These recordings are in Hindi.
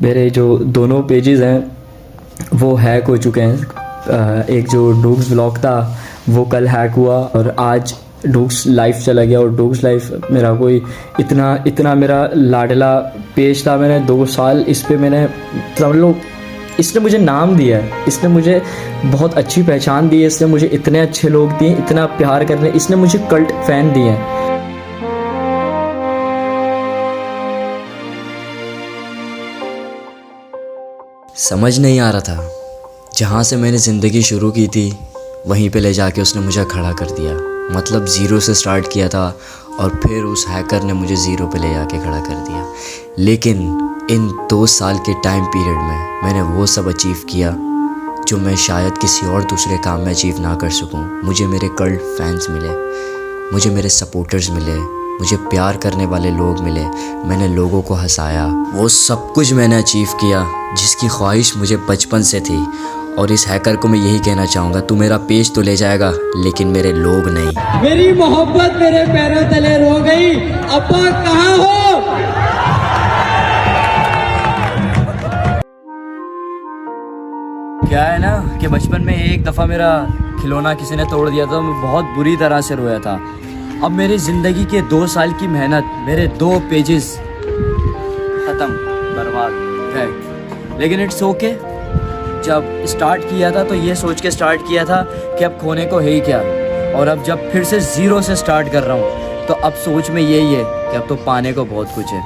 मेरे जो दोनों पेजेस हैं वो हैक हो चुके हैं। एक जो डूग्स ब्लॉग था वो कल हैक हुआ और आज डूग्स लाइफ चला गया। और डूग्स लाइफ मेरा कोई इतना मेरा लाडला पेज था। मैंने 2 साल इस पे मैंने समझ लो, इसने मुझे नाम दिया है, इसने मुझे बहुत अच्छी पहचान दी है, इसने मुझे इतने अच्छे लोग दिए, इतना प्यार करने, इसने मुझे कल्ट फैन दिए हैं। समझ नहीं आ रहा था, जहाँ से मैंने ज़िंदगी शुरू की थी वहीं पे ले जाके उसने मुझे खड़ा कर दिया। मतलब ज़ीरो से स्टार्ट किया था और फिर उस हैकर ने मुझे ज़ीरो पे ले जाके खड़ा कर दिया। लेकिन इन 2 साल के टाइम पीरियड में मैंने वो सब अचीव किया जो मैं शायद किसी और दूसरे काम में अचीव ना कर सकूं। मुझे मेरे कल्ट फैंस मिले, मुझे मेरे सपोर्टर्स मिले, मुझे प्यार करने वाले लोग मिले, मैंने लोगों को हंसाया। वो सब कुछ मैंने अचीव किया जिसकी ख्वाहिश मुझे बचपन से थी। और इस हैकर को मैं यही कहना चाहूँगा, तू मेरा पेज तो ले जाएगा लेकिन मेरे लोग नहीं। मेरी मोहब्बत मेरे पैरों तले रो गई, अब्बा कहाँ हो? क्या है ना कि बचपन में एक दफ़ा मेरा खिलौना किसी ने तोड़ दिया था, मैं बहुत बुरी तरह से रोया था। अब मेरी ज़िंदगी के 2 साल की मेहनत, मेरे 2 पेजेस ख़त्म, बर्बाद गए। लेकिन इट्स ओके। जब स्टार्ट किया था तो ये सोच के स्टार्ट किया था कि अब खोने को है ही क्या, और अब जब फिर से ज़ीरो से स्टार्ट कर रहा हूँ तो अब सोच में यही है कि अब तो पाने को बहुत कुछ है।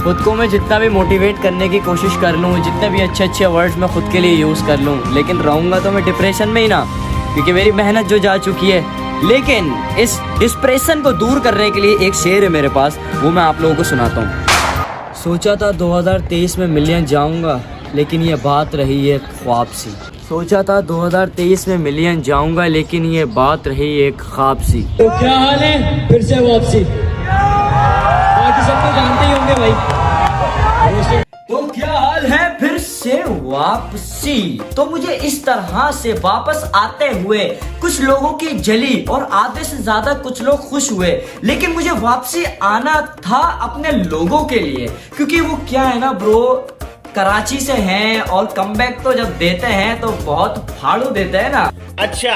खुद को मैं जितना भी मोटिवेट करने की कोशिश कर लूँ, जितने भी अच्छे अच्छे वर्ड्स मैं खुद के लिए यूज़ कर लूँ, लेकिन रहूँगा तो मैं डिप्रेशन में ही ना, क्योंकि मेरी मेहनत जो जा चुकी है। लेकिन इस डिप्रेशन को दूर करने के लिए एक शेर है मेरे पास, वो मैं आप लोगों को सुनाता हूँ। सोचा था 2023 में मिलियन जाऊँगा, लेकिन ये बात रही एक ख्वाब सी। सोचा था 2023 में मिलियन जाऊँगा, लेकिन ये बात रही एक ख्वाब सी। तो क्या हाल है? फिर से वापसी। बाकी सब तो जानते ही होंगे भाई। तो क्या हाल है? फिर से वापसी। तो मुझे इस तरह से वापस आते हुए कुछ लोगों की जली और आधे से ज्यादा कुछ लोग खुश हुए, लेकिन मुझे वापसी आना था अपने लोगों के लिए। क्योंकि वो क्या है ना ब्रो, कराची से हैं और कमबैक तो जब देते हैं तो बहुत फाड़ू देते हैं ना। अच्छा,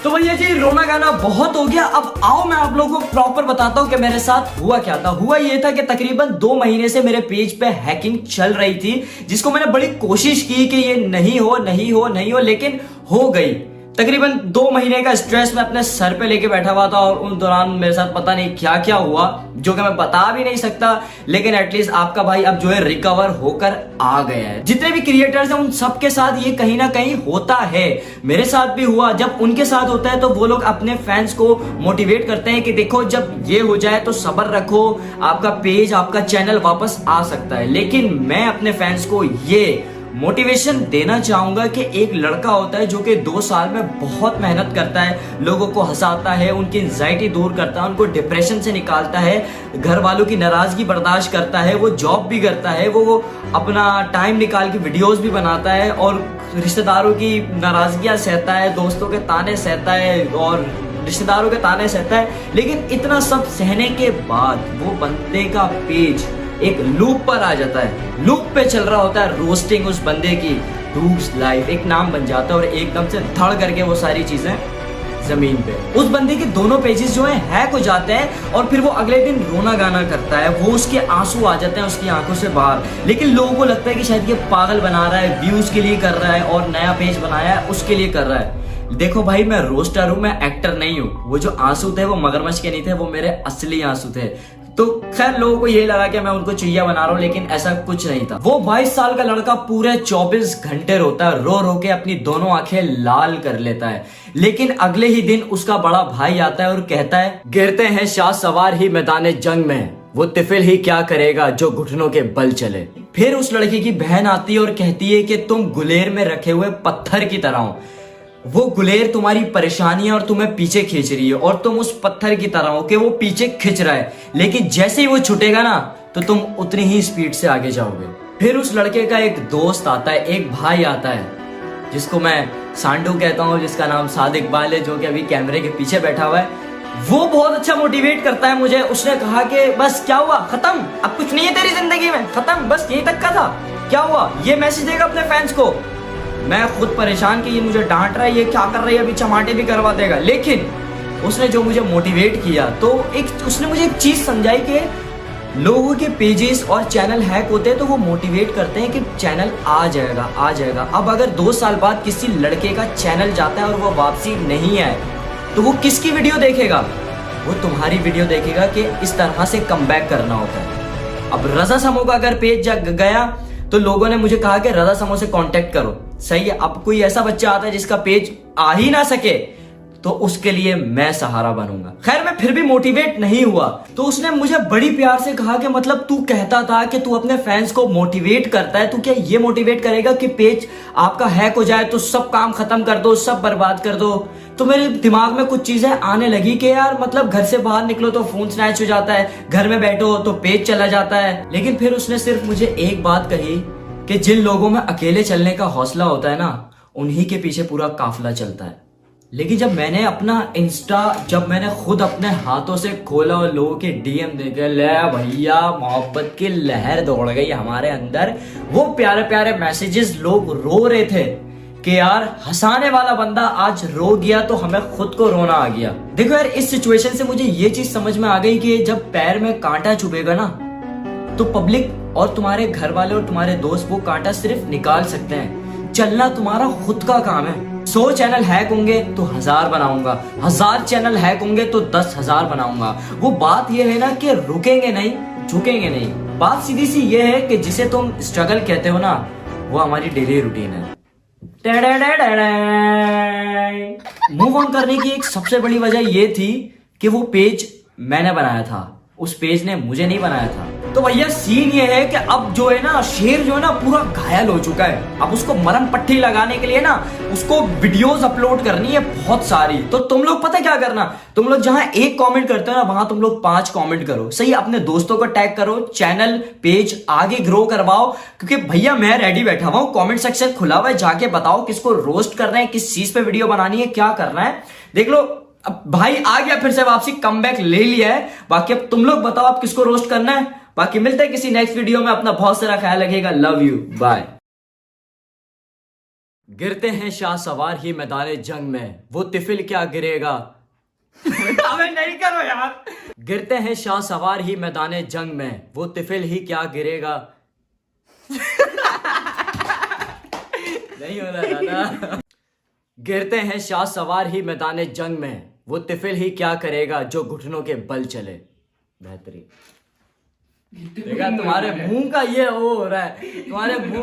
तो भैया जी रोना गाना बहुत हो गया। अब आओ मैं आप लोगों को प्रॉपर बताता हूँ कि मेरे साथ हुआ क्या था। हुआ ये था कि तकरीबन 2 महीने से मेरे पेज पे हैकिंग चल रही थी, जिसको मैंने बड़ी कोशिश की कि ये नहीं हो, लेकिन हो गई। तकरीबन 2 महीने का स्ट्रेस मैं अपने सर पे लेके बैठा हुआ था और उन दौरान मेरे साथ पता नहीं क्या क्या हुआ, जो कि मैं बता भी नहीं सकता। लेकिन एटलीस्ट आपका भाई अब जो है रिकवर होकर आ गया है। जितने भी क्रिएटर्स हैं उन सबके साथ ये कहीं ना कहीं होता है, मेरे साथ भी हुआ। जब उनके साथ होता है तो वो लोग अपने फैंस को मोटिवेट करते हैं कि देखो जब ये हो जाए तो सब्र रखो, आपका पेज आपका चैनल वापस आ सकता है। लेकिन मैं अपने फैंस को ये मोटिवेशन देना चाहूंगा कि एक लड़का होता है जो कि 2 साल में बहुत मेहनत करता है, लोगों को हंसाता है, उनकी एंजाइटी दूर करता है, उनको डिप्रेशन से निकालता है, घर वालों की नाराजगी बर्दाश्त करता है, वो जॉब भी करता है, वो अपना टाइम निकाल के वीडियोस भी बनाता है और रिश्तेदारों की नाराजगियां सहता है, दोस्तों के ताने सहता है और रिश्तेदारों के ताने सहता है। लेकिन इतना सब सहने के बाद वो बंदे का पेज एक लूप पर आ जाता है, लूप पे चल रहा होता है रोस्टिंग उस बंदे की। डूग्स लाइफ एक नाम बन जाता है और एकदम से धड़ करके वो सारी चीजें जमीन पे उस बंदे के दोनों पेजेस जो है हैक हो जाते हैं और फिर वो अगले दिन रोना गाना करता है, वो उसके आंसू आ जाते हैं उसकी आंखों से बाहर। लेकिन लोगों को लगता है कि शायद ये पागल बना रहा है, व्यूज के लिए कर रहा है और नया पेज बनाया है उसके लिए कर रहा है। देखो भाई, मैं रोस्टर हूँ, मैं एक्टर नहीं हूँ। वो जो आंसू थे वो मगरमच्छ के नहीं थे, वो मेरे असली आंसू थे। तो खैर लोगों को ये लगा कि मैं उनको चुईया बना रहा हूँ, लेकिन ऐसा कुछ नहीं था। वो 22 साल का लड़का पूरे 24 घंटे रोता है, रो रो के अपनी दोनों आंखें लाल कर लेता है। लेकिन अगले ही दिन उसका बड़ा भाई आता है और कहता है, गिरते हैं शाह सवार ही मैदान जंग में, वो तिफिल ही क्या करेगा जो घुटनों के बल चले। फिर उस लड़के की बहन आती है और कहती है कि तुम गुलेर में रखे हुए पत्थर की तरह हो, वो गुलेर तुम्हारी परेशानियां और तुम्हें पीछे खींच रही है और तुम उस पत्थर की तरह हो कि वो पीछे खींच रहा है, लेकिन जैसे ही वो छूटेगा ना तो तुम उतनी ही स्पीड से आगे जाओगे। फिर उस लड़के का एक दोस्त आता है, एक भाई आता है जिसको मैं सांडू कहता हूँ, जिसका नाम साद इकबाल है, जो कि अभी कैमरे के पीछे बैठा हुआ है, वो बहुत अच्छा मोटिवेट करता है मुझे। उसने कहा कि बस क्या हुआ, खत्म, अब कुछ नहीं है तेरी जिंदगी में, खत्म, बस यहीं तक का था, क्या हुआ, ये मैसेज देगा अपने फैंस को। मैं खुद परेशान कि ये मुझे डांट रहा है, ये क्या कर रही है, अभी चमाटे भी करवा देगा। लेकिन उसने जो मुझे मोटिवेट किया, तो उसने मुझे एक चीज समझाई कि लोगों के पेजेस और चैनल हैक होते हैं तो वो मोटिवेट करते हैं कि चैनल आ जाएगा, आ जाएगा। अब अगर 2 साल बाद किसी लड़के का चैनल जाता है और वो वापसी नहीं आए, तो वो किसकी वीडियो देखेगा? वो तुम्हारी वीडियो देखेगा कि इस तरह से कमबैक करना होता है। अब रजा समो का अगर पेज जग गया तो लोगों ने मुझे कहा कि रजा समो से कांटेक्ट करो। सही है, अब कोई ऐसा बच्चा आता है जिसका पेज आ ही ना सके, तो उसके लिए मैं सहारा बनूंगा। खैर, मैं फिर भी मोटिवेट नहीं हुआ, तो उसने मुझे बड़ी प्यार से कहा कि मतलब तू कहता था कि तू अपने फैंस को मोटिवेट करता है, तू क्या ये मोटिवेट करेगा कि पेज आपका हैक हो जाए तो सब काम खत्म कर दो, सब बर्बाद कर दो? तो मेरे दिमाग में कुछ चीजें आने लगी कि यार मतलब घर से बाहर निकलो तो फोन स्नैच हो जाता है, घर में बैठो तो पेज चला जाता है। लेकिन फिर उसने सिर्फ मुझे एक बात कही कि जिन लोगों में अकेले चलने का हौसला होता है ना, उन्हीं के पीछे पूरा काफिला चलता है। लेकिन जब मैंने अपना इंस्टा, जब मैंने खुद अपने हाथों से खोला और लोगों के डीएम देखे, ले भैया मोहब्बत की लहर दौड़ गई हमारे अंदर। वो प्यारे प्यारे मैसेजेस, लोग रो रहे थे कि यार हंसाने वाला बंदा आज रो गया तो हमें खुद को रोना आ गया। देखो यार, इस सिचुएशन से मुझे ये चीज समझ में आ गई कि जब पैर में कांटा चुभेगा ना, तो पब्लिक और तुम्हारे घर वाले और तुम्हारे दोस्त वो कांटा सिर्फ निकाल सकते हैं। चलना तुम्हारा खुद का काम है। 100 चैनल हैक होंगे तो 1000 बनाऊंगा, 1000 चैनल हैक होंगे तो 10,000 बनाऊंगा। वो बात ये है ना कि रुकेंगे नहीं, झुकेंगे नहीं। बात सीधी सी ये है कि जिसे तुम स्ट्रगल कहते हो ना, वो हमारी डेली रूटीन है। मूव ऑन करने की एक सबसे बड़ी वजह ये थी कि वो पेज मैंने बनाया था, उस पेज ने मुझे नहीं बनाया था। तो भैया सीन ये है कि अब जो है ना, शेर जो है ना पूरा घायल हो चुका है। अब उसको मरहम पट्टी लगाने के लिए ना उसको वीडियोस अपलोड करनी है बहुत सारी। तो तुम लोग पता क्या करना, तुम लोग जहां 1 कमेंट करते हो ना, वहां तुम लोग 5 कमेंट करो। सही, अपने दोस्तों को टैग करो, चैनल पेज आगे ग्रो करवाओ। क्योंकि भैया मैं रेडी बैठा हुआ हूं, कमेंट सेक्शन खुला हुआ है, जाके बताओ किसको रोस्ट करना है, किस चीज पे वीडियो बनानी है, क्या करना है। देख लो, अब भाई आ गया फिर से वापसी, कमबैक ले लिया है। बाकी अब तुम लोग बताओ आप किसको रोस्ट करना है। बाकी मिलते हैं किसी नेक्स्ट वीडियो में। अपना बहुत सारा ख्याल रखिएगा। Love you, bye. गिरते हैं शाह सवार ही मैदान जंग में, वो तिफिल क्या गिरेगा। नहीं करो यार। गिरते हैं शाह सवार ही मैदान जंग में, वो तिफिल ही क्या गिरेगा। नहीं हो रहा दादा। गिरते हैं शाह सवार ही मैदान जंग में, वो तिफिल ही क्या करेगा जो घुटनों के बल चले। बेहतरीन। देखा, तुम्हारे मुंह का ये वो हो रहा है, तुम्हारे मुंह